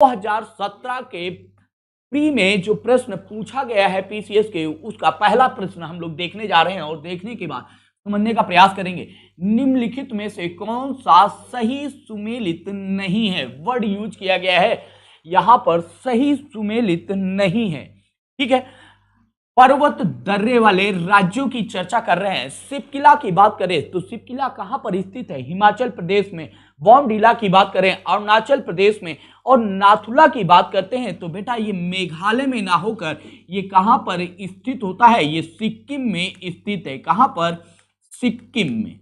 2017 के प्री में जो प्रश्न पूछा गया है पीसीएस के, उसका पहला प्रश्न हम लोग देखने जा रहे हैं और देखने के बाद समझने का प्रयास करेंगे। निम्नलिखित में से कौन सा सही सुमेलित नहीं है? वर्ड यूज किया गया है यहां पर, सही सुमेलित नहीं है। ठीक है, पर्वत दर्रे वाले राज्यों की चर्चा कर रहे हैं। सिपकिला की बात करें तो सिपकिला कहां पर स्थित है? हिमाचल प्रदेश में। बॉमडिला की बात करें अरुणाचल प्रदेश में, और नाथुला की बात करते हैं तो बेटा ये मेघालय में ना होकर ये कहां पर स्थित होता है? ये सिक्किम में स्थित है। कहां पर? सिक्किम में।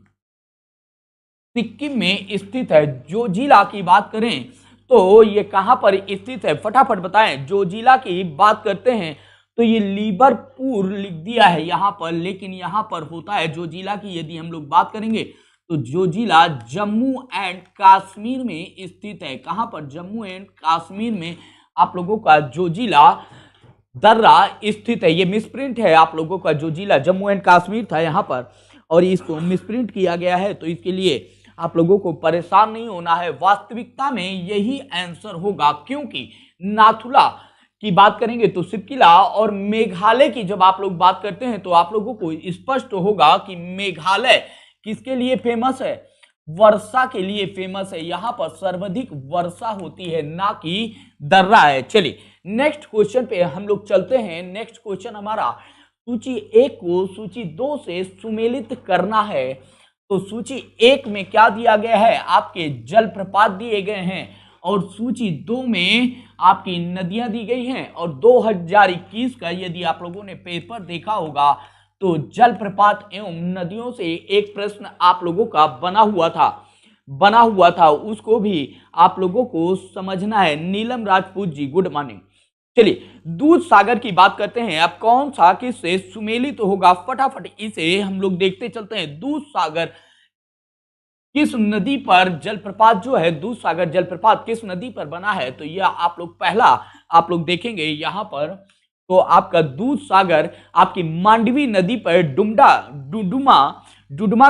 सिक्किम में स्थित है। जोजिला की बात करें तो ये कहां पर स्थित है? फटाफट बताएं। जोजिला की बात करते हैं तो ये लीबरपुर लिख दिया है यहां पर, लेकिन यहां पर होता है जोजिला की यदि हम लोग बात करेंगे तो जोजिला जम्मू एंड कश्मीर में स्थित है। कहां पर? जम्मू एंड कश्मीर में आप लोगों का जोजिला दर्रा स्थित है। ये मिसप्रिंट है आप लोगों का, जोजिला जम्मू एंड कश्मीर था यहां पर और इसको मिसप्रिंट किया गया है, तो इसके लिए आप लोगों को परेशान नहीं होना है। वास्तविकता में यही आंसर होगा, क्योंकि नाथुला की बात करेंगे तो सिपकिला, और मेघालय की जब आप लोग बात करते हैं तो आप लोगों को स्पष्ट होगा कि मेघालय किसके लिए फेमस है? वर्षा के लिए फेमस है। यहां पर सर्वाधिक वर्षा होती है, ना कि दर्रा है। चलिए नेक्स्ट क्वेश्चन पे हम लोग चलते हैं। नेक्स्ट क्वेश्चन हमारा सूची 1 को सूची 2 से सुमेलित करना है। तो सूची 1 में क्या दिया गया है? आपके जलप्रपात दिए गए हैं, और सूची 2 में आपकी नदियां दी गई हैं। और 2021 का यदि आप लोगों ने पेपर देखा होगा तो जलप्रपात एवं नदियों से एक प्रश्न आप लोगों का बना हुआ था, उसको भी आप लोगों को समझना है। नीलम राजपूत जी गुड मॉर्निंग। चलिए दूध सागर की बात करते हैं। अब कौन सा किससे सुमेलित होगा? फटाफट इसे हम लोग देखते चलते हैं। दूध सागर किस नदी पर जलप्रपात जो है, दूध सागर जलप्रपात किस नदी पर बना है? तो यह आप लोग पहला आप लोग देखेंगे यहां पर, तो आपका दूध सागर आपकी मांडवी नदी पर डुडुमा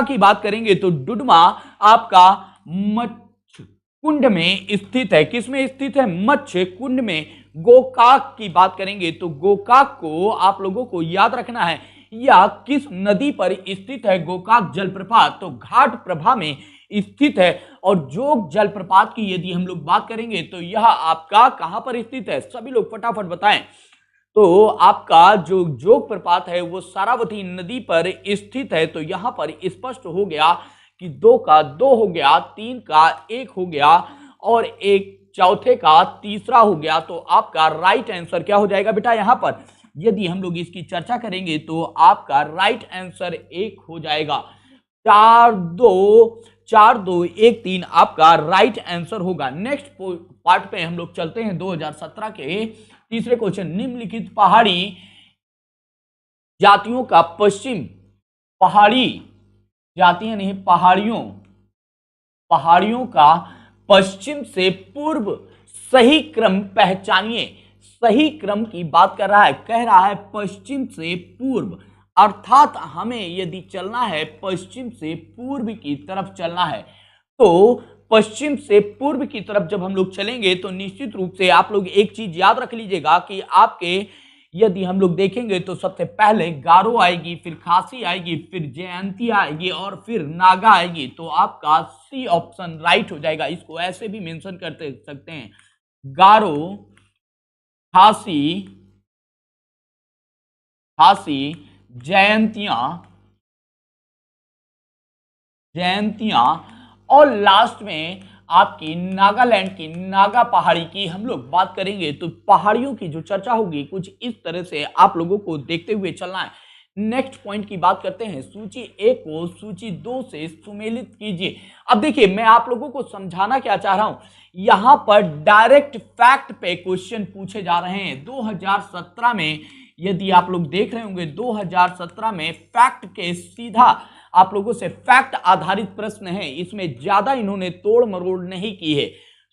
की बात करेंगे तो डुडुमा आपका मत्स्य कुंड में स्थित है। किस में स्थित है? मत्स्य कुंड में। गोकाक की बात करेंगे तो गोकाक को आप लोगों को याद रखना है, या किस नदी पर स्थित है गोकाक जलप्रपात? तो घाट प्रभा में स्थित है। और जोग जलप्रपात की यदि हम लोग बात करेंगे तो यह आपका कहां पर स्थित है? सभी लोग फटाफट बताएं। तो आपका जो जोग प्रपात है वो सारावती नदी पर स्थित है। तो यहां पर स्पष्ट हो गया कि 2 का 2 हो गया, 3 का 1 हो गया, और एक चौथे का तीसरा हो गया। तो आपका राइट आंसर क्या हो जाएगा बेटा? यहां पर यदि हम लोग इसकी चर्चा करेंगे तो आपका राइट आंसर 1 हो जाएगा। 4-2-1-3 आपका राइट आंसर होगा। नेक्स्ट पार्ट पे हम लोग चलते हैं। 2017 के तीसरे क्वेश्चन, निम्नलिखित पहाड़ी जातियों का पश्चिम, पहाड़ी जातियां नहीं, पहाड़ियों का पश्चिम से पूर्व सही क्रम पहचानिए। सही क्रम की बात कर रहा है, कह रहा है पश्चिम से पूर्व, अर्थात हमें यदि चलना है पश्चिम से पूर्व की तरफ चलना है, तो पश्चिम से पूर्व की तरफ जब हम लोग चलेंगे तो निश्चित रूप से आप लोग एक चीज याद रख लीजिएगा कि आपके यदि हम लोग देखेंगे तो सबसे पहले गारो आएगी, फिर खासी आएगी, फिर जयंती आएगी और फिर नागा आएगी। तो आपका सी ऑप्शन राइट हो जाएगा। इसको ऐसे भी मेंशन करते सकते हैं, गारो, खासी, जयंतियां और लास्ट में आपकी नागालैंड की नागा पहाड़ी की हम लोग बात करेंगे। तो पहाड़ियों की जो चर्चा होगी कुछ इस तरह से आप लोगों को देखते हुए चलना है। नेक्स्ट पॉइंट की बात करते हैं, सूची 1 को सूची 2 से सुमेलित कीजिए। अब देखिए मैं आप लोगों को समझाना क्या चाह रहा हूं, यहां पर डायरेक्ट फैक्ट पे क्वेश्चन पूछे जा रहे हैं। 2017 में यदि आप लोग देख रहे होंगे 2017 में फैक्ट के सीधा आप लोगों से फैक्ट आधारित प्रश्न है, इसमें ज्यादा इन्होंने तोड़ मरोड़ नहीं की है।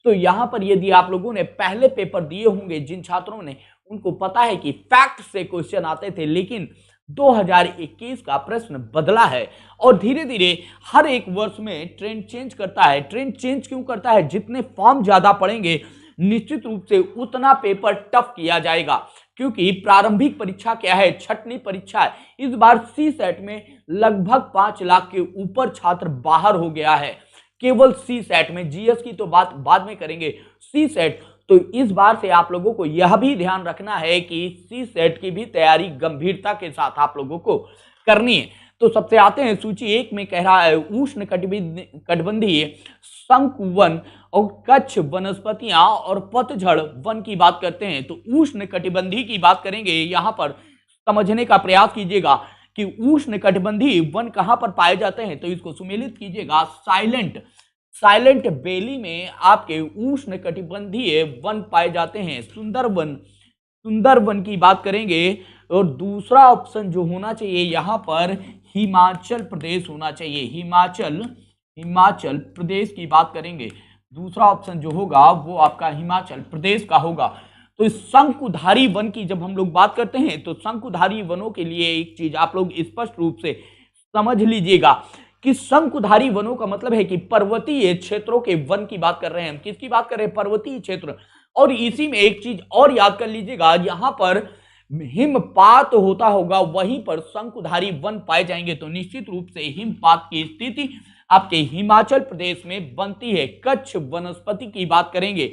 तो यहां पर यदि आप लोगों ने पहले पेपर दिए होंगे, जिन छात्रों ने, उनको पता है कि फैक्ट से क्वेश्चन आते थे, लेकिन 2021 का प्रश्न बदला है और धीरे धीरे हर एक वर्ष में ट्रेंड चेंज करता है। ट्रेंड चेंज क्यों करता है? जितने फॉर्म ज्यादा पड़ेंगे निश्चित रूप से उतना पेपर टफ किया जाएगा, क्योंकि प्रारंभिक परीक्षा क्या है, छठवीं परीक्षा है। इस बार सी सेट में लगभग 5 लाख के ऊपर छात्र बाहर हो गया है, केवल सी सेट में। जीएस की तो बात बाद में करेंगे, सी सेट। तो इस बार से आप लोगों को यह भी ध्यान रखना है कि सी सेट की भी तैयारी गंभीरता के साथ आप लोगों को करनी है। तो सबसे आते हैं, सूची 1 में कह रहा है उष्ण कटिबंधीय शंकु वन और कच्छ वनस्पतियां और पतझड़ वन की बात करते हैं। तो उष्ण कटिबंधीय की बात करेंगे, यहां पर समझने का प्रयास कीजिएगा कि उष्ण कटिबंधीय वन कहां पर पाए जाते हैं। तो इसको सुमेलित कीजिएगा, साइलेंट वैली में आपके उष्ण कटिबंधीय वन पाए जाते हैं। सुंदरवन की बात करेंगे, और दूसरा ऑप्शन जो होना चाहिए यहाँ पर हिमाचल प्रदेश होना चाहिए। हिमाचल प्रदेश की बात करेंगे, दूसरा ऑप्शन जो होगा वो आपका हिमाचल प्रदेश का होगा। तो इस शंकुधारी वन की जब हम लोग बात करते हैं, तो शंकुधारी वनों के लिए एक चीज आप लोग स्पष्ट रूप से समझ लीजिएगा कि शंकुधारी वनों का मतलब है कि पर्वतीय क्षेत्रों के वन की बात कर रहे हैं हम। किसकी बात कर रहे हैं, पर्वतीय क्षेत्र। और इसी में एक चीज और याद कर लीजिएगा, यहाँ पर हिमपात होता होगा, वहीं पर शंकुधारी वन पाए जाएंगे। तो निश्चित रूप से हिमपात की स्थिति आपके हिमाचल प्रदेश में बनती है। कच्छ वनस्पति की बात करेंगे,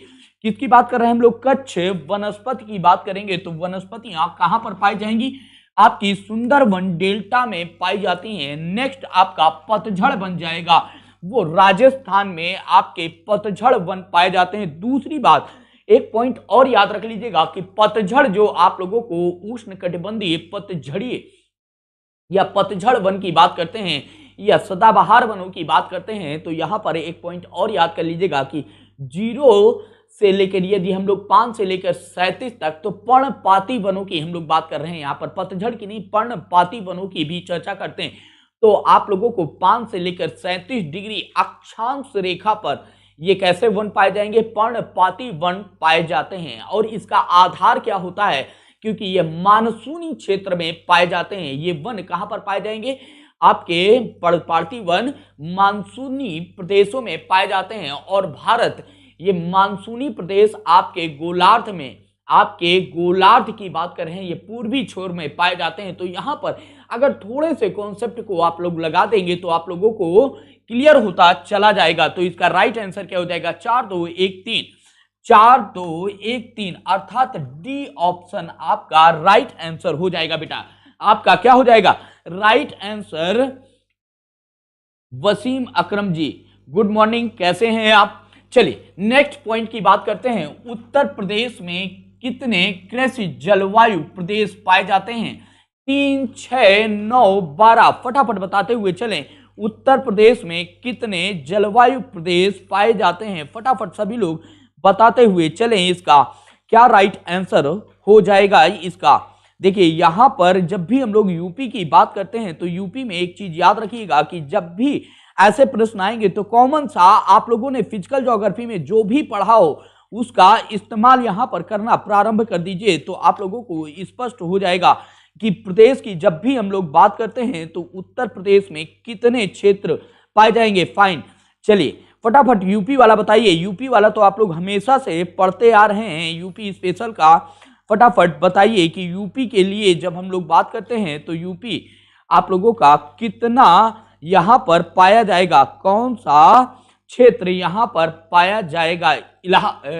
किसकी बात कर रहे हैं हम लोग, कच्छ वनस्पति की बात करेंगे। तो वनस्पतियां कहां पर पाई जाएंगी, आपकी सुंदरवन डेल्टा में पाई जाती हैं। नेक्स्ट आपका पतझड़ बन जाएगा, वो राजस्थान में आपके पतझड़ वन पाए जाते हैं। दूसरी बात, एक पॉइंट और याद रख लीजिएगा कि पतझड़ जो आप लोगों को उष्ण कटिबंधीय पतझड़ीय या पतझड़ वन की बात करते हैं या सदाबहार वनों की बात करते हैं, तो यहां पर एक पॉइंट और याद कर लीजिएगा कि 0 से लेकर यदि हम लोग 5 से लेकर 37 तक, तो पर्णपाती वनों की हम लोग बात कर रहे हैं। यहाँ पर पतझड़ की नहीं, पर्णपाती वनों की भी चर्चा करते हैं। तो आप लोगों को 5 से लेकर 37 डिग्री अक्षांश रेखा पर ये कैसे वन पाए जाएंगे, पर्णपाती वन पाए जाते हैं। और इसका आधार क्या होता है, क्योंकि ये मानसूनी क्षेत्र में पाए जाते हैं। ये वन कहां पर पाए जाएंगे, आपके पर्णपाती वन मानसूनी प्रदेशों में पाए जाते हैं। और भारत, ये मानसूनी प्रदेश आपके गोलार्ध में, आपके गोलार्ध की बात कर रहे हैं, ये पूर्वी छोर में पाए जाते हैं। तो यहां पर अगर थोड़े से कॉन्सेप्ट को आप लोग लगा देंगे तो आप लोगों को क्लियर होता चला जाएगा। तो इसका राइट आंसर क्या हो जाएगा, 4 2 1 3, 4 2 1 3, अर्थात डी ऑप्शन आपका राइट आंसर हो जाएगा। बेटा आपका क्या हो जाएगा, राइट आंसर। वसीम अकरम जी, गुड मॉर्निंग, कैसे हैं आप। चलिए नेक्स्ट पॉइंट की बात करते हैं। उत्तर प्रदेश में कितने कृषि जलवायु प्रदेश पाए जाते हैं, 3 6 9 12, फटाफट बताते हुए चलें। उत्तर प्रदेश में कितने जलवायु प्रदेश पाए जाते हैं, फटाफट सभी लोग बताते हुए चलें। इसका क्या राइट आंसर हो जाएगा इसका। देखिए यहां पर जब भी हम लोग यूपी की बात करते हैं, तो यूपी में एक चीज याद रखिएगा कि जब भी ऐसे प्रश्न आएंगे तो कॉमन सा आप लोगों ने फिजिकल ज्योग्राफी में जो भी पढ़ा हो उसका इस्तेमाल यहां पर करना प्रारंभ कर दीजिए। तो आप लोगों को स्पष्ट हो जाएगा कि प्रदेश की जब भी हम लोग बात करते हैं तो उत्तर प्रदेश में कितने क्षेत्र पाए जाएंगे। फाइन, चलिए फटाफट यूपी वाला बताइए। यूपी वाला तो आप लोग हमेशा से पढ़ते आ रहे हैं, यूपी स्पेशल का फटाफट बताइए कि यूपी के लिए जब हम लोग बात करते हैं तो यूपी आप लोगों का कितना यहां पर पाया जाएगा, कौन सा क्षेत्र यहां पर पाया जाएगा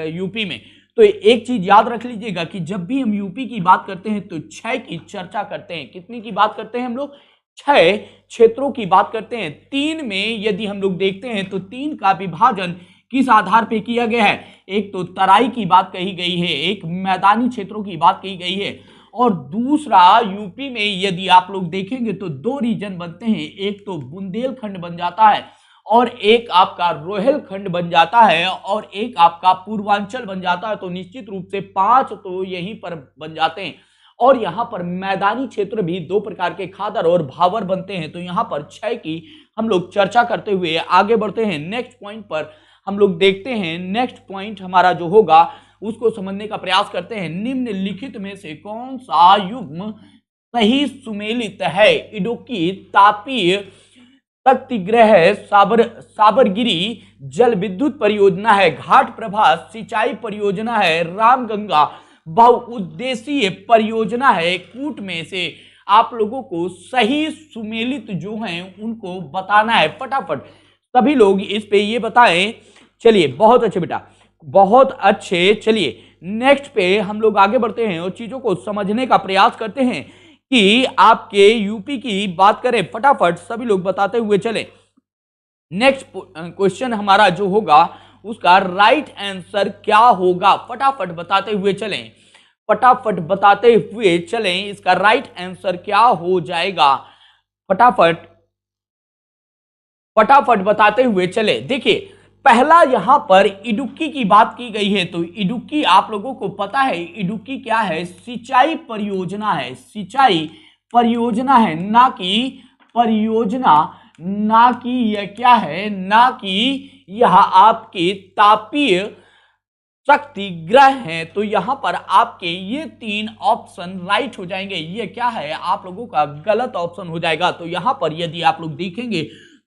यूपी में। तो एक चीज याद रख लीजिएगा कि जब भी हम यूपी की बात करते हैं तो 6 की चर्चा करते हैं। कितनी की बात करते हैं हम लोग, 6 क्षेत्रों की बात करते हैं। 3 में यदि हम लोग देखते हैं तो 3 का विभाजन किस आधार पे किया गया है, एक तो तराई की बात कही गई है, एक मैदानी क्षेत्रों की बात कही गई है, और दूसरा यूपी में यदि आप लोग देखेंगे तो 2 रीजन बनते हैं, एक तो बुंदेलखंड बन जाता है और एक आपका रोहिलखंड बन जाता है और एक आपका पूर्वांचल बन जाता है। तो निश्चित रूप से 5 तो यहीं पर बन जाते हैं। और यहाँ पर मैदानी क्षेत्र भी 2 प्रकार के खादर और भावर बनते हैं। तो यहाँ पर 6 की हम लोग चर्चा करते हुए आगे बढ़ते हैं। नेक्स्ट पॉइंट पर हम लोग देखते हैं। नेक्स्ट पॉइंट हमारा जो होगा उसको समझने का प्रयास करते हैं। निम्नलिखित में से कौन सा युग्म सही सुमेलित है, इडुक्की, तापीय, शक्तिगृह है, साबरगिरी जल विद्युत परियोजना है, घाट प्रभा सिंचाई परियोजना है, रामगंगा बहुउद्देशीय परियोजना है। कूट में से आप लोगों को सही सुमेलित जो हैं उनको बताना है। फटाफट सभी लोग इस पे ये बताएं। चलिए बहुत अच्छे बेटा, बहुत अच्छे। चलिए नेक्स्ट पे हम लोग आगे बढ़ते हैं और चीजों को समझने का प्रयास करते हैं कि आपके यूपी की बात करें। फटाफट सभी लोग बताते हुए चले। नेक्स्ट क्वेश्चन हमारा जो होगा उसका राइट आंसर क्या होगा, फटाफट बताते हुए चलें, फटाफट बताते हुए चलें। इसका राइट आंसर क्या हो जाएगा, फटाफट फटाफट बताते हुए चले। देखिए पहला यहां पर इडुक्की की बात की गई है, तो इडुक्की आप लोगों को पता है इडुक्की क्या है, सिंचाई परियोजना है, सिंचाई परियोजना है, ना कि परियोजना, ना कि यह क्या है, ना कि यह आपके तापीय शक्ति ग्रह है। तो यहां पर आपके ये तीन ऑप्शन राइट हो जाएंगे। ये क्या है, आप लोगों का गलत ऑप्शन हो जाएगा। तो यहां पर यदि आप लोग देखेंगे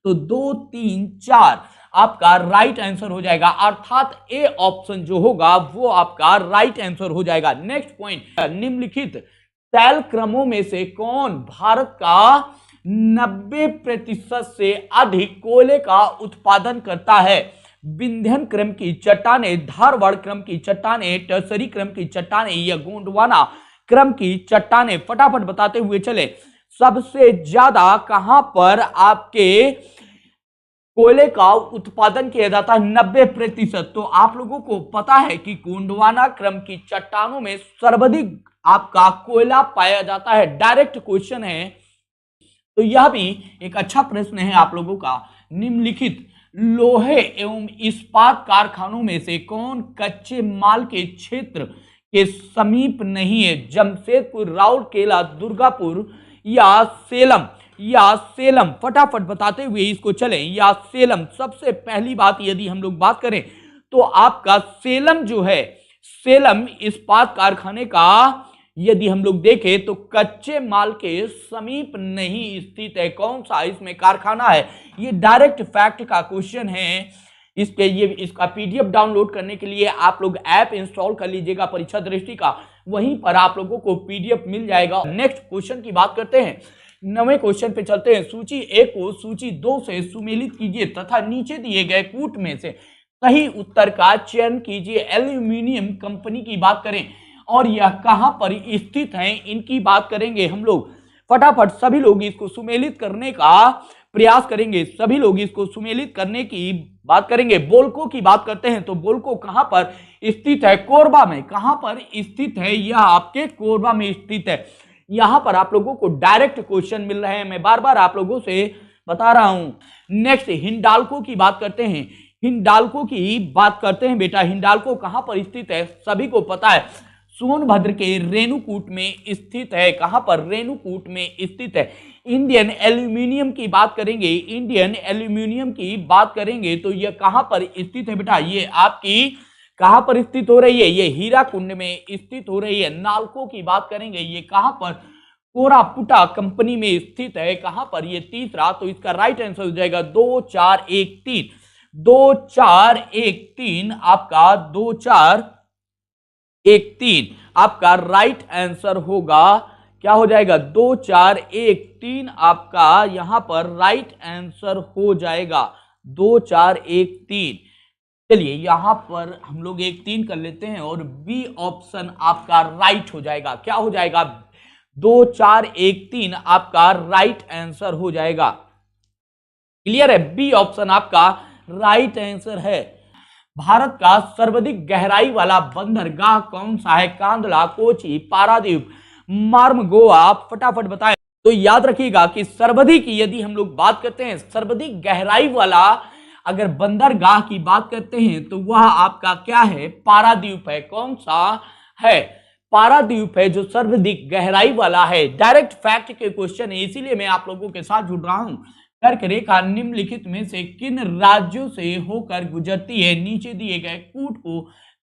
तो 2, 3, 4 आपका राइट आंसर हो जाएगा, अर्थात ए ऑप्शन जो होगा वो आपका राइट आंसर हो जाएगा। नेक्स्ट पॉइंट, निम्नलिखित शैल क्रमों में से कौन भारत का 90% से अधिक कोयले का उत्पादन करता है? विंध्यन क्रम की चट्टानें, धारवाड़ क्रम की चट्टानें, टर्सरी क्रम की चट्टानें या गोंडवाना क्रम की चट्टानें। फटाफट बताते हुए चले, सबसे ज्यादा कहां पर आपके कोयले का उत्पादन किया जाता है? 90%। तो आप लोगों को पता है कि गोंडवाना क्रम की चट्टानों में सर्वाधिक आपका कोयला पाया जाता है। डायरेक्ट क्वेश्चन है, तो यह भी एक अच्छा प्रश्न है आप लोगों का। निम्नलिखित लोहे एवं इस्पात कारखानों में से कौन कच्चे माल के क्षेत्र के समीप नहीं है? जमशेदपुर, राउरकेला, दुर्गापुर या सेलम, या सेलम। फटाफट बताते हुए इसको चलें, या सेलम। सबसे पहली बात यदि हम लोग बात करें तो आपका सेलम जो है, सेलम इस्पात कारखाने का यदि हम लोग देखें तो कच्चे माल के समीप नहीं स्थित है। कौन सा इसमें कारखाना है? ये डायरेक्ट फैक्ट का क्वेश्चन है। इसका पीडीएफ डाउनलोड करने के लिए आप लोग ऐप इंस्टॉल कर लीजिएगा परीक्षा दृष्टि का, वहीं पर आप लोगों को पीडीएफ मिल जाएगा। नेक्स्ट क्वेश्चन की बात करते हैं, 9वें क्वेश्चन पे चलते हैं। सूची 1 को सूची 2 से सुमेलित कीजिए तथा नीचे दिए गए कूट में से सही उत्तर का चयन कीजिए। एल्यूमिनियम कंपनी की बात करें और यह कहां पर स्थित है, इनकी बात करेंगे हम लोग। फटाफट सभी लोग इसको सुमेलित करने का प्रयास करेंगे, सभी लोग इसको सुमेलित करने की बात करेंगे। बोल्को की बात करते हैं तो बोल्को कहां पर स्थित है? कोरबा में। कहां पर स्थित है? यह आपके कोरबा में स्थित है। यहां पर आप लोगों को डायरेक्ट क्वेश्चन मिल रहे हैं, मैं बार बार आप लोगों से बता रहा हूं। नेक्स्ट हिंडाल्को की बात करते हैं, हिंडाल्को की बात करते हैं बेटा। हिंडाल्को कहां पर स्थित है? सभी को पता है, सोनभद्र के रेणुकूट में स्थित है। कहां पर? रेणुकूट में स्थित है। इंडियन एल्यूमिनियम की बात करेंगे, इंडियन एल्यूमिनियम की बात करेंगे तो यह कहां पर स्थित है बेटा? ये आपकी कहां पर स्थित हो रही है? ये हीराकुंड में स्थित हो रही है। नालको की बात करेंगे, ये कहां पर? कोरापुटा कंपनी में स्थित है। कहां पर? ये तीसरा। तो इसका राइट आंसर हो जाएगा 2, 4, 1, 3। 2, 4, 1, 3 आपका 2, 4, 1, 3 आपका राइट आंसर होगा। क्या हो जाएगा? 2, 4, 1, 3 आपका यहां पर राइट आंसर हो जाएगा। 2, 4, 1, 3। चलिए यहां पर हम लोग 1, 3 कर लेते हैं और बी ऑप्शन आपका राइट हो जाएगा। क्या हो जाएगा? 2, 4, 1, 3 आपका राइट आंसर हो जाएगा। क्लियर है? बी ऑप्शन आपका राइट आंसर है। भारत का सर्वाधिक गहराई वाला बंदरगाह कौन सा है? कांदला, कोची, पारादीप, मार्मगोआ। फटाफट बताएं। तो याद रखिएगा कि सर्वाधिक यदि हम लोग बात करते हैं, सर्वाधिक गहराई वाला अगर बंदरगाह की बात करते हैं तो वह आपका क्या है? पारादीप है। कौन सा है? पारादीप है जो सर्वाधिक गहराई वाला है। डायरेक्ट फैक्ट के क्वेश्चन है, इसीलिए मैं आप लोगों के साथ जुड़ रहा हूं। कर्क रेखा निम्नलिखित में से किन राज्यों से होकर गुजरती है? नीचे दिए गए कूट को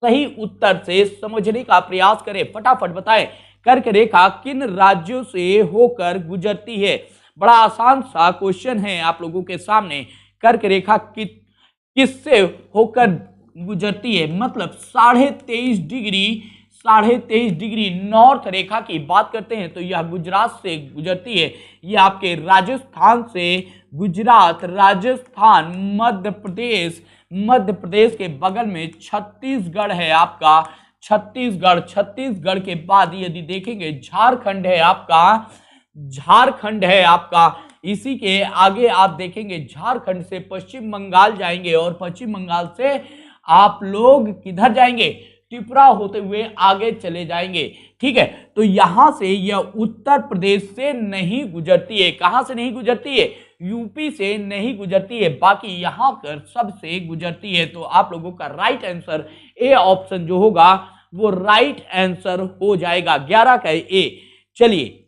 सही उत्तर से समझने का प्रयास करें। फटाफट बताएं, कर्क रेखा किन राज्यों से होकर गुजरती है? बड़ा आसान सा क्वेश्चन है आप लोगों के सामने। कर्क रेखा किससे होकर गुजरती है, मतलब 23.5 डिग्री नॉर्थ रेखा की बात करते हैं तो यह गुजरात से गुजरती है। यह आपके राजस्थान से गुजरात, राजस्थान, मध्य प्रदेश के बगल में छत्तीसगढ़ है आपका, छत्तीसगढ़ के बाद यदि देखेंगे झारखंड है आपका। इसी के आगे आप देखेंगे झारखंड से पश्चिम बंगाल जाएंगे और पश्चिम बंगाल से आप लोग किधर जाएंगे, त्रिपुरा होते हुए आगे चले जाएंगे। ठीक है, तो यहां से यह उत्तर प्रदेश से नहीं गुजरती है। कहां से नहीं गुजरती है, यूपी से नहीं गुजरती है, बाकी यहां पर सबसे गुजरती है। तो आप लोगों का राइट आंसर ए ऑप्शन जो होगा वो राइट आंसर हो जाएगा, 11 का ए। चलिए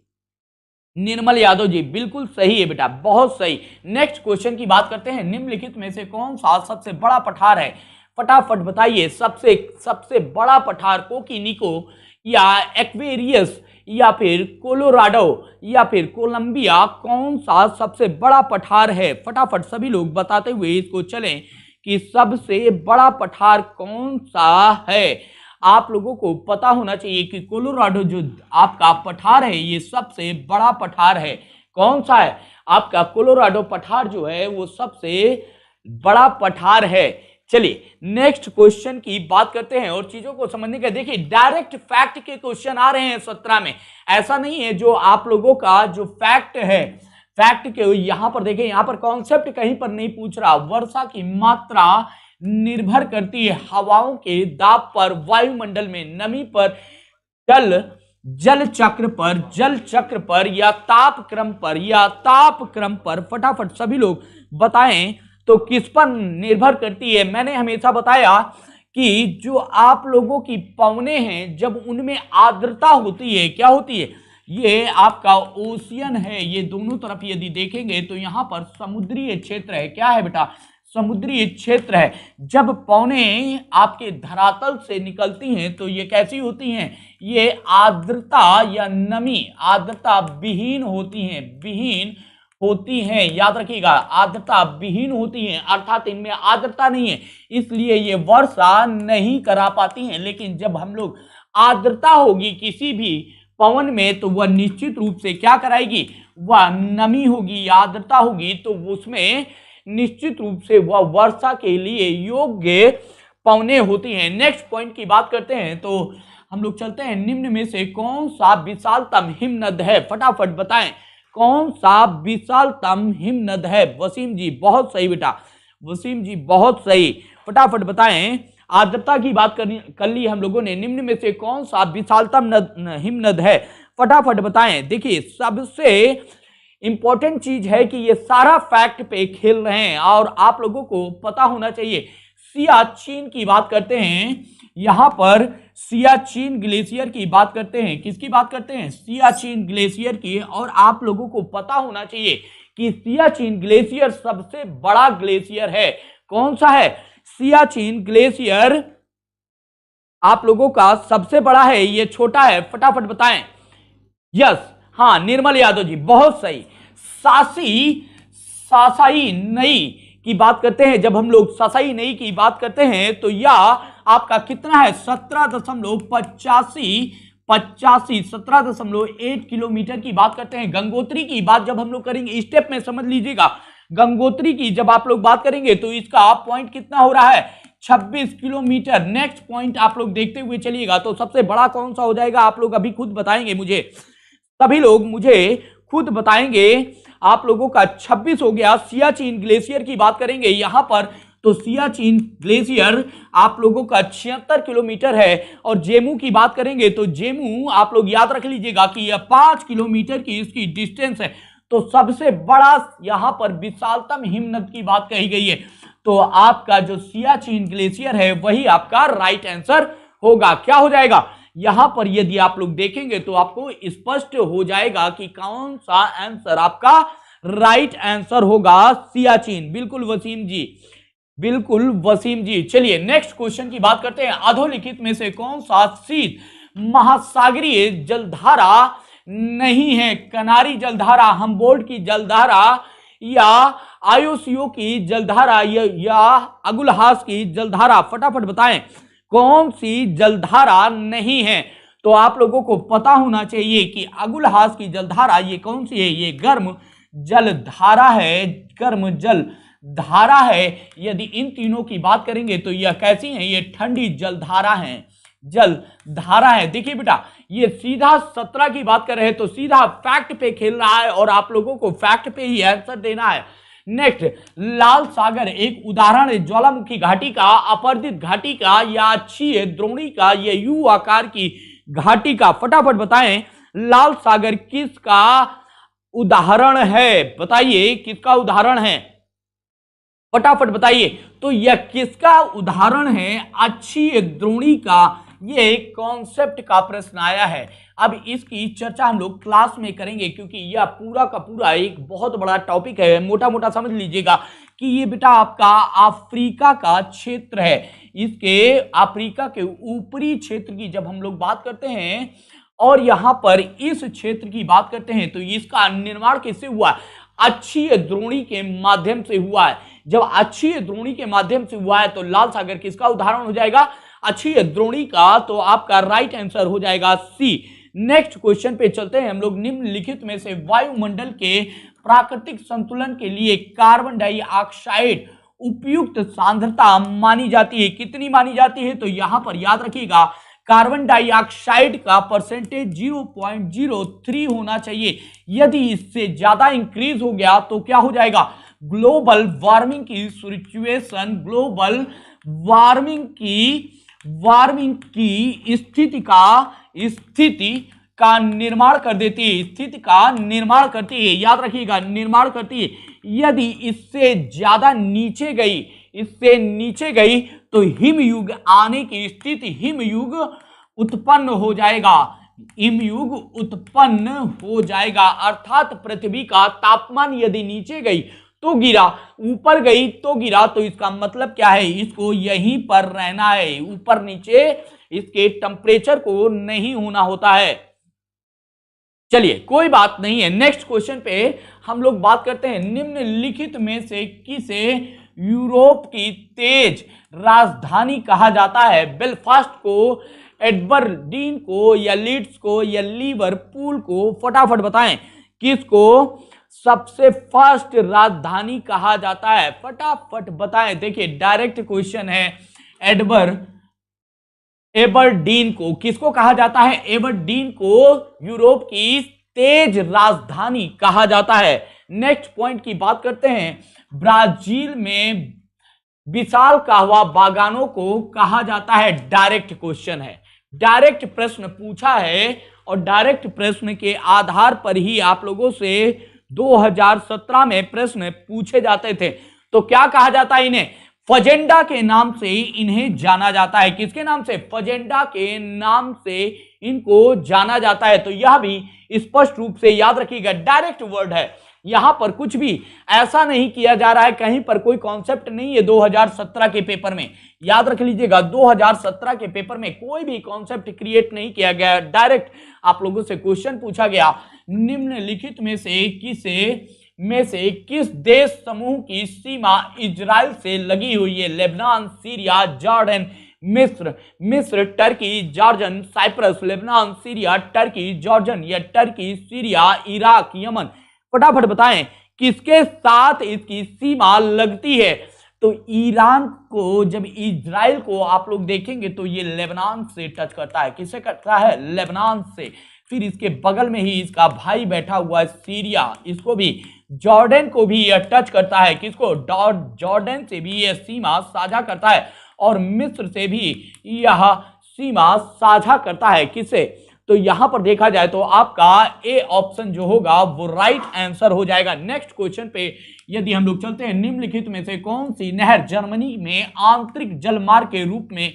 निर्मल यादव जी बिल्कुल सही है बेटा, बहुत सही। नेक्स्ट क्वेश्चन की बात करते हैं, निम्नलिखित में से कौन सा सबसे बड़ा पठार है, फटाफट बताइए। सबसे बड़ा पठार कोकिनिको या एक्वेरियस या फिर कोलोराडो या फिर कोलंबिया, कौन सा सबसे बड़ा पठार है? फटाफट सभी लोग बताते हुए इसको चलें कि सबसे बड़ा पठार कौन सा है। आप लोगों को पता होना चाहिए कि कोलोराडो जो आपका पठार है ये सबसे बड़ा पठार है। कौन सा है आपका कोलोराडो पठार जो है वो सबसे बड़ा पठार है। चलिए नेक्स्ट क्वेश्चन की बात करते हैं और चीजों को समझने के, देखिए डायरेक्ट फैक्ट के क्वेश्चन आ रहे हैं 17 में, ऐसा नहीं है जो आप लोगों का जो फैक्ट है, फैक्ट के यहां पर देखिए, यहां पर कॉन्सेप्ट कहीं पर नहीं पूछ रहा। वर्षा की मात्रा निर्भर करती है हवाओं के दाब पर, वायुमंडल में नमी पर, जल चक्र पर या तापक्रम पर, फटाफट सभी लोग बताएं तो किस पर निर्भर करती है। मैंने हमेशा बताया कि जो आप लोगों की पवनें हैं जब उनमें आर्द्रता होती है, क्या होती है, ये आपका ओशियन है, ये दोनों तरफ यदि देखेंगे तो यहाँ पर समुद्रीय क्षेत्र है। क्या है बेटा, समुद्री क्षेत्र है। जब पवनें आपके धरातल से निकलती हैं तो ये कैसी होती हैं, ये आर्द्रता या नमी आर्द्रता विहीन होती हैं, याद रखिएगा, आर्द्रता विहीन होती हैं, अर्थात इनमें आर्द्रता नहीं है, इसलिए ये वर्षा नहीं करा पाती हैं। लेकिन जब हम लोग आर्द्रता होगी किसी भी पवन में तो वह निश्चित रूप से क्या कराएगी, वह नमी होगी, आर्द्रता होगी, तो उसमें निश्चित रूप से वह वर्षा के लिए योग्य पवनें होती हैं। नेक्स्ट पॉइंट की बात करते हैं तो हम लोग चलते हैं, निम्न में से कौन सा विशालतम हिमनद है? फटाफट बताएं कौन सा विशालतम हिमनद है? वसीम जी बहुत सही बेटा, वसीम जी बहुत सही, फटाफट बताएं। आर्द्रता की बात कर ली हम लोगों ने, निम्न में से कौन सा विशालतम हिमनद है? फटाफट बताएं। देखिए सबसे इंपॉर्टेंट चीज है कि ये सारा फैक्ट पे खेल रहे हैं और आप लोगों को पता होना चाहिए। सियाचिन की बात करते हैं, यहां पर सियाचिन ग्लेशियर की बात करते हैं। किसकी बात करते हैं? सियाचिन ग्लेशियर की। और आप लोगों को पता होना चाहिए कि सियाचिन ग्लेशियर सबसे बड़ा ग्लेशियर है। कौन सा है? सियाचिन ग्लेशियर आप लोगों का सबसे बड़ा है, ये छोटा है, फटाफट बताएं। यस, हाँ निर्मल यादव जी बहुत सही। सासाई नई की बात करते हैं, जब हम लोग सासाई नई की बात करते हैं तो यह आपका कितना है? 17.8 किलोमीटर की बात करते हैं। गंगोत्री की बात जब हम लोग करेंगे, स्टेप में समझ लीजिएगा, गंगोत्री की जब आप लोग बात करेंगे तो इसका पॉइंट कितना हो रहा है? 26 किलोमीटर। नेक्स्ट पॉइंट आप लोग देखते हुए चलिएगा, तो सबसे बड़ा कौन सा हो जाएगा आप लोग अभी खुद बताएंगे मुझे, सभी लोग मुझे खुद बताएंगे। आप लोगों का 26 हो गया। सियाचिन ग्लेशियर की बात करेंगे यहां पर तो सियाचिन ग्लेशियर आप लोगों का 76 किलोमीटर है। और जेमू की बात करेंगे तो जेमू आप लोग याद रख लीजिएगा कि यह 5 किलोमीटर की इसकी डिस्टेंस है। तो सबसे बड़ा यहां पर विशालतम हिमनद की बात कही गई है, तो आपका जो सियाचिन ग्लेशियर है वही आपका राइट आंसर होगा। क्या हो जाएगा? यहां पर यदि आप लोग देखेंगे तो आपको स्पष्ट हो जाएगा कि कौन सा आंसर आपका राइट आंसर होगा, सियाचिन। बिल्कुल वसीम जी, बिल्कुल वसीम जी। चलिए नेक्स्ट क्वेश्चन की बात करते हैं, अधोलिखित में से कौन सा शीत महासागरीय जलधारा नहीं है। कनारी जलधारा, हम्बोल्ट की जलधारा, या आयोसियो की जलधारा, या अगुलहास की जलधारा, फटाफट बताएं कौन सी जलधारा नहीं है। तो आप लोगों को पता होना चाहिए कि अगुलहास की जलधारा ये कौन सी है, ये गर्म जलधारा है, गर्म जल धारा है। यदि इन तीनों की बात करेंगे तो यह कैसी है, ये ठंडी जलधारा है, जल धारा है। देखिए बेटा, ये सीधा 17 की बात कर रहे हैं तो सीधा फैक्ट पे खेल रहा है और आप लोगों को फैक्ट पे ही आंसर देना है। नेक्स्ट, लाल सागर एक उदाहरण है ज्वालामुखी घाटी का, अपरदित घाटी का, या अक्षीय द्रोणी का, या यू आकार की घाटी का। फटाफट बताएं लाल सागर किसका उदाहरण है, बताइए किसका उदाहरण है, फटाफट बताइए। तो यह किसका उदाहरण है, अक्षीय द्रोणी का। ये कॉन्सेप्ट का प्रश्न आया है। अब इसकी चर्चा हम लोग क्लास में करेंगे क्योंकि यह पूरा का पूरा एक बहुत बड़ा टॉपिक है। मोटा मोटा समझ लीजिएगा कि ये बेटा आपका अफ्रीका का क्षेत्र है। इसके अफ्रीका के ऊपरी क्षेत्र की जब हम लोग बात करते हैं और यहां पर इस क्षेत्र की बात करते हैं तो इसका निर्माण किससे हुआ है, अक्षीय द्रोणी के माध्यम से हुआ है। जब अक्षीय द्रोणी के माध्यम से हुआ है तो लाल सागर किसका उदाहरण हो जाएगा, अक्षीय द्रोणी का। तो आपका राइट आंसर हो जाएगा सी। नेक्स्ट क्वेश्चन पे चलते हैं हम लोग। निम्नलिखित में से वायुमंडल के प्राकृतिक संतुलन के लिए कार्बन डाइऑक्साइड उपयुक्त सांद्रता मानी जाती है, कितनी मानी जाती है। तो यहां पर याद रखिएगा कार्बन डाइऑक्साइड का परसेंटेज 0.03 होना चाहिए। यदि इससे ज्यादा इंक्रीज हो गया तो क्या हो जाएगा, ग्लोबल वार्मिंग की सिचुएशन, ग्लोबल वार्मिंग की स्थिति का निर्माण कर देती है, स्थिति का निर्माण करती है। याद रखिएगा निर्माण करती है। यदि इससे ज्यादा नीचे गई तो हिमयुग आने की स्थिति, हिमयुग उत्पन्न हो जाएगा, हिमयुग उत्पन्न हो जाएगा। अर्थात पृथ्वी का तापमान यदि नीचे गई तो गिरा, ऊपर गई तो गिरा। तो इसका मतलब क्या है, इसको यहीं पर रहना है, ऊपर नीचे इसके टेम्परेचर को नहीं होना होता है। चलिए कोई बात नहीं है। नेक्स्ट क्वेश्चन पे हम लोग बात करते हैं। निम्नलिखित में से किसे यूरोप की तेज राजधानी कहा जाता है, बेलफास्ट को, एडबरडीन को, या लीड्स को, या लिवरपूल को। फटाफट बताएं किसको सबसे फास्ट राजधानी कहा जाता है, फटाफट बताएं। देखिए डायरेक्ट क्वेश्चन है। एबरडीन को किसको कहा जाता है, एबरडीन को यूरोप की तेज राजधानी कहा जाता है। नेक्स्ट पॉइंट की बात करते हैं। ब्राजील में विशाल कहवा बागानों को कहा जाता है, डायरेक्ट क्वेश्चन है, डायरेक्ट प्रश्न पूछा है और डायरेक्ट प्रश्न के आधार पर ही आप लोगों से 2017 में प्रश्न पूछे जाते थे। तो क्या कहा जाता है इन्हें, फजेंडा के नाम से इन्हें जाना जाता है। किसके नाम से, फजेंडा के नाम से इनको जाना जाता है। तो यह भी स्पष्ट रूप से याद रखिएगा डायरेक्ट वर्ड है। यहां पर कुछ भी ऐसा नहीं किया जा रहा है, कहीं पर कोई कॉन्सेप्ट नहीं है। 2017 के पेपर में याद रख लीजिएगा, 2017 के पेपर में कोई भी कॉन्सेप्ट क्रिएट नहीं किया गया, डायरेक्ट आप लोगों से क्वेश्चन पूछा गया। निम्नलिखित में से किस देश समूह की सीमा इजराइल से लगी हुई है, लेबनान, सीरिया, जॉर्डन, मिस्र, Turkey, Jordan, Cyprus, Lebanon, Syria, Turkey, Jordan, या टर्की, सीरिया, इराक, यमन। फटाफट बताएं किसके साथ इसकी सीमा लगती है। तो ईरान को, जब इजराइल को आप लोग देखेंगे तो ये लेबनान से टच करता है। किससे करता है, लेबनान से। फिर इसके बगल में ही इसका भाई बैठा हुआ है सीरिया, इसको भी, जॉर्डन को भी यह टच करता है। किसको, जॉर्डन से भी यह सीमा साझा करता है और मिस्र से भी यह सीमा साझा करता है। किससे, तो यहां पर देखा जाए तो आपका ए ऑप्शन जो होगा वो राइट आंसर हो जाएगा। नेक्स्ट क्वेश्चन पे यदि हम लोग चलते हैं। निम्नलिखित में से कौन सी नहर जर्मनी में आंतरिक जलमार्ग के रूप में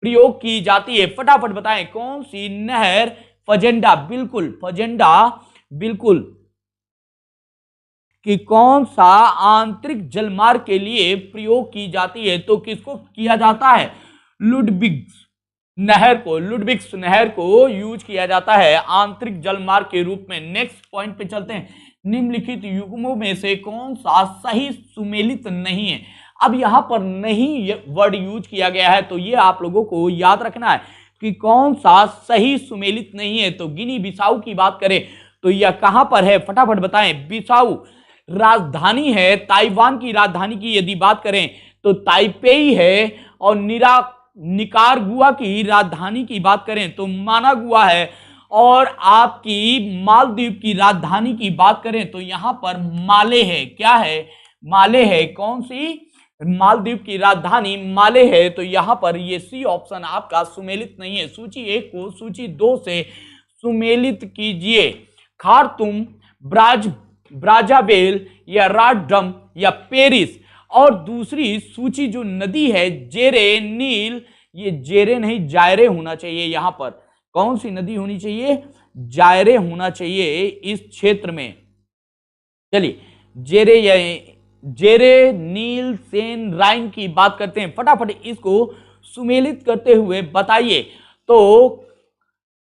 प्रयोग की जाती है, फटाफट बताएं कौन सी नहर, फजेंडा, बिल्कुल कि कौन सा आंतरिक जलमार्ग के लिए प्रयोग की जाती है। तो किसको किया जाता है, लुडविग्स नहर को, लुडविग्स नहर को यूज किया जाता है आंतरिक जलमार्ग के रूप में। नेक्स्ट पॉइंट पे चलते हैं। निम्नलिखित युग्मों में से कौन सा सही सुमेलित नहीं है? अब यहां पर नहीं वर्ड यूज किया गया है, तो ये आप लोगों को याद रखना है कि कौन सा सही सुमेलित नहीं है। तो गिनी बिसाऊ की बात करें तो यह कहां पर है, फटाफट बताएं। बिसाऊ राजधानी है, ताइवान की राजधानी की यदि बात करें तो ताइपेई है, और निकारागुआ की राजधानी की बात करें तो मानागुआ है, और आपकी मालदीव की राजधानी की बात करें तो यहां पर माले है। क्या है? माले है। कौन सी? मालदीव की राजधानी माले है। तो यहां पर ये सी ऑप्शन आपका सुमेलित नहीं है। सूची 1 को सूची 2 से सुमेलित कीजिए। खार्तूम, ब्राज़ाविल या रॉटरडम या पेरिस। और दूसरी सूची जो नदी है जेरे, नील, ये जेरे नहीं जायरे होना चाहिए। यहां पर कौन सी नदी होनी चाहिए? जायरे होना चाहिए इस क्षेत्र में। चलिए जेरे, नील, सेन, राइन की बात करते हैं। फटाफट इसको सुमेलित करते हुए बताइए। तो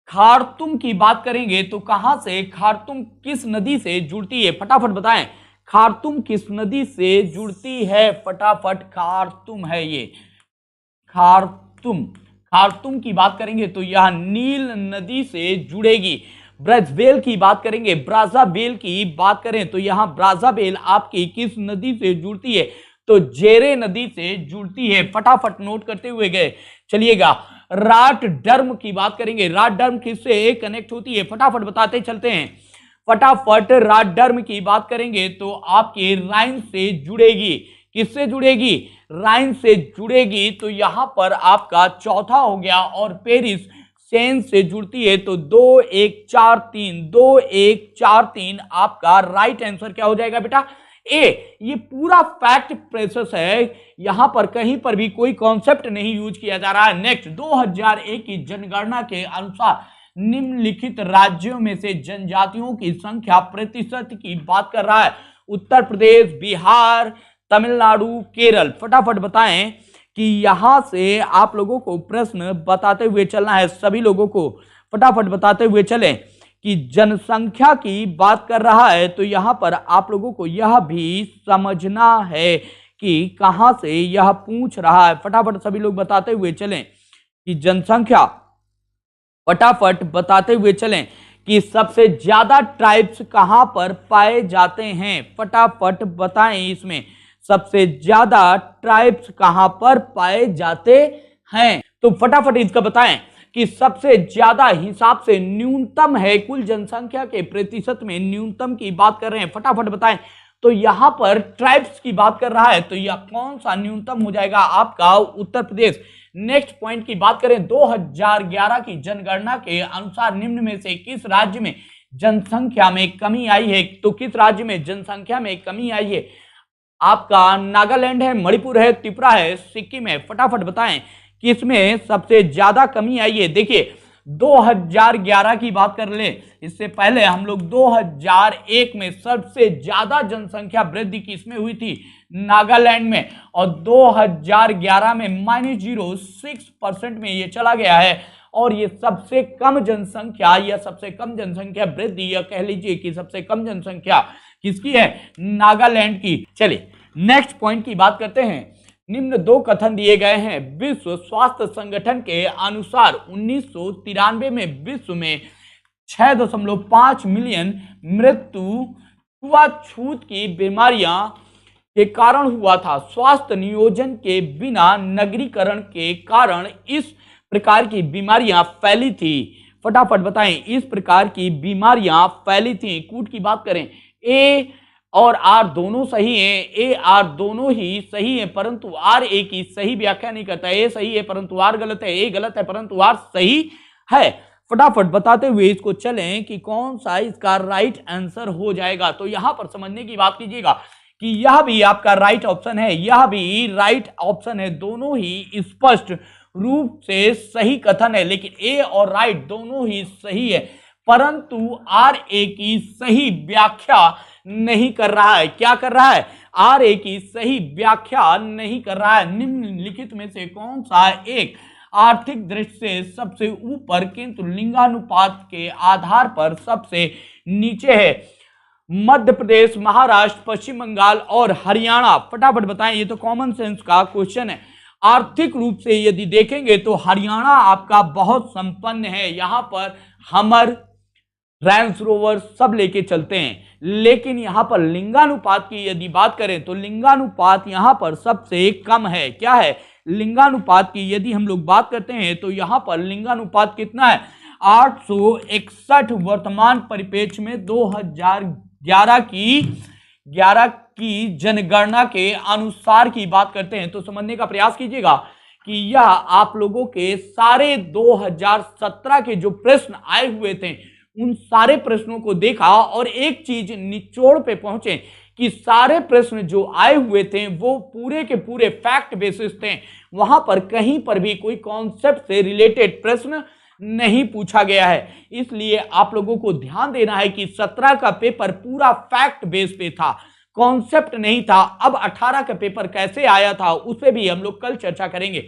खार्तूम की बात करेंगे तो कहां से, खार्तूम किस नदी से जुड़ती है? फटाफट बताएं। खार्तूम किस नदी से जुड़ती है? फटाफट, खार्तूम है ये, खार्तूम। खार्तूम की बात करेंगे तो यह नील नदी से जुड़ेगी। ब्राज़ाविल की बात करेंगे, ब्राज़ाविल की बात करें तो यहां ब्राज़ाविल आपकी किस नदी से जुड़ती है? तो जेरे नदी से जुड़ती है। फटाफट नोट करते हुए गए चलिएगा। रॉटरडम की बात करेंगे, रॉटरडम किससे कनेक्ट होती है? फटाफट बताते चलते हैं। फटाफट रॉटरडम की बात करेंगे तो आपके राइन से जुड़ेगी। किससे जुड़ेगी? राइन से जुड़ेगी। तो यहां पर आपका चौथा हो गया। और पेरिस सेन से जुड़ती है। तो 2 1 4 3, 2 1 4 3 आपका राइट आंसर क्या हो जाएगा बेटा? ए। ये पूरा फैक्ट प्रोसेस है, यहां पर कहीं पर भी कोई कॉन्सेप्ट नहीं यूज किया जा रहा है। नेक्स्ट, 2001 की जनगणना के अनुसार निम्नलिखित राज्यों में से जनजातियों की संख्या प्रतिशत की बात कर रहा है। उत्तर प्रदेश, बिहार, तमिलनाडु, केरल। फटाफट बताएं कि यहां से आप लोगों को प्रश्न बताते हुए चलना है। सभी लोगों को फटाफट बताते हुए चलें कि जनसंख्या की बात कर रहा है। तो यहां पर आप लोगों को यह भी समझना है कि कहां से यह पूछ रहा है। फटाफट सभी लोग बताते हुए चलें कि जनसंख्या, फटाफट बताते हुए चलें कि सबसे ज्यादा ट्राइब्स कहां पर पाए जाते हैं। फटाफट बताएं इसमें सबसे ज्यादा ट्राइब्स कहां पर पाए जाते हैं। तो फटाफट इसका बताएं कि सबसे ज्यादा हिसाब से न्यूनतम है, कुल जनसंख्या के प्रतिशत में न्यूनतम की बात कर रहे हैं। फटाफट बताएं। तो यहां पर ट्राइब्स की बात कर रहा है। तो यह कौन सा न्यूनतम हो जाएगा? आपका उत्तर प्रदेश। नेक्स्ट पॉइंट की बात करें, 2011 की जनगणना के अनुसार निम्न में से किस राज्य में जनसंख्या में कमी आई है? तो किस राज्य में जनसंख्या में कमी आई है? आपका नागालैंड है, मणिपुर है, त्रिपुरा है, सिक्किम है। फटाफट बताएं कि इसमें सबसे ज्यादा कमी आई है। देखिए 2011 की बात कर ले, इससे पहले हम लोग 2001 में सबसे ज्यादा जनसंख्या वृद्धि किसमें हुई थी? नागालैंड में। और 2011 में -0.6% में ये चला गया है। और ये सबसे कम जनसंख्या या सबसे कम जनसंख्या वृद्धि, या कह लीजिए कि सबसे कम जनसंख्या किसकी है? नागालैंड की। चलिए नेक्स्ट पॉइंट की बात करते हैं। निम्न 2 कथन दिए गए हैं। विश्व स्वास्थ्य संगठन के अनुसार 1993 में विश्व में 6.5 मिलियन मृत्यु छुआछूत की बीमारियां के कारण हुआ था। स्वास्थ्य नियोजन के बिना नगरीकरण के कारण इस प्रकार की बीमारियां फैली थी। फटाफट बताएं, इस प्रकार की बीमारियां फैली थी। कूट की बात करें, ए और आर दोनों सही हैं, ए आर दोनों ही सही हैं, परंतु आर ए की सही व्याख्या नहीं करता। ए सही है परंतु आर गलत है, ए गलत है परंतु आर सही है। फटाफट बताते हुए इसको चलें कि कौन सा इसका राइट आंसर हो जाएगा। तो यहां पर समझने की बात कीजिएगा कि यह भी आपका राइट ऑप्शन है, यह भी राइट ऑप्शन है। दोनों ही स्पष्ट रूप से सही कथन है, लेकिन ए और राइट दोनों ही सही है, परंतु आर ए की सही व्याख्या नहीं कर रहा है। क्या कर रहा है? आर ए की सही व्याख्या नहीं कर रहा है। निम्नलिखित में से कौन सा एक आर्थिक दृष्टि से सबसे ऊपर किंतु लिंगानुपात के आधार पर सबसे नीचे है। मध्य प्रदेश, महाराष्ट्र, पश्चिम बंगाल और हरियाणा। फटाफट बताएं, ये तो कॉमन सेंस का क्वेश्चन है। आर्थिक रूप से यदि देखेंगे तो हरियाणा आपका बहुत संपन्न है, यहां पर हमर, रेंज रोवर सब लेके चलते हैं। लेकिन यहां पर लिंगानुपात की यदि बात करें तो लिंगानुपात यहां पर सबसे कम है। क्या है? लिंगानुपात की यदि हम लोग बात करते हैं तो यहां पर लिंगानुपात कितना है? 861 वर्तमान परिप्रेक्ष्य में 2011 की जनगणना के अनुसार की बात करते हैं। तो समझने का प्रयास कीजिएगा कि यह आप लोगों के सारे 2017 के जो प्रश्न आए हुए थे उन सारे प्रश्नों को देखा और एक चीज निचोड़ पे पहुंचे कि सारे प्रश्न जो आए हुए थे वो पूरे के पूरे फैक्ट बेसिस थे। वहां पर कहीं पर भी कोई कॉन्सेप्ट से रिलेटेड प्रश्न नहीं पूछा गया है। इसलिए आप लोगों को ध्यान देना है कि 17 का पेपर पूरा फैक्ट बेस पे था, कॉन्सेप्ट नहीं था। अब 18 का पेपर कैसे आया था उस पर भी हम लोग कल चर्चा करेंगे।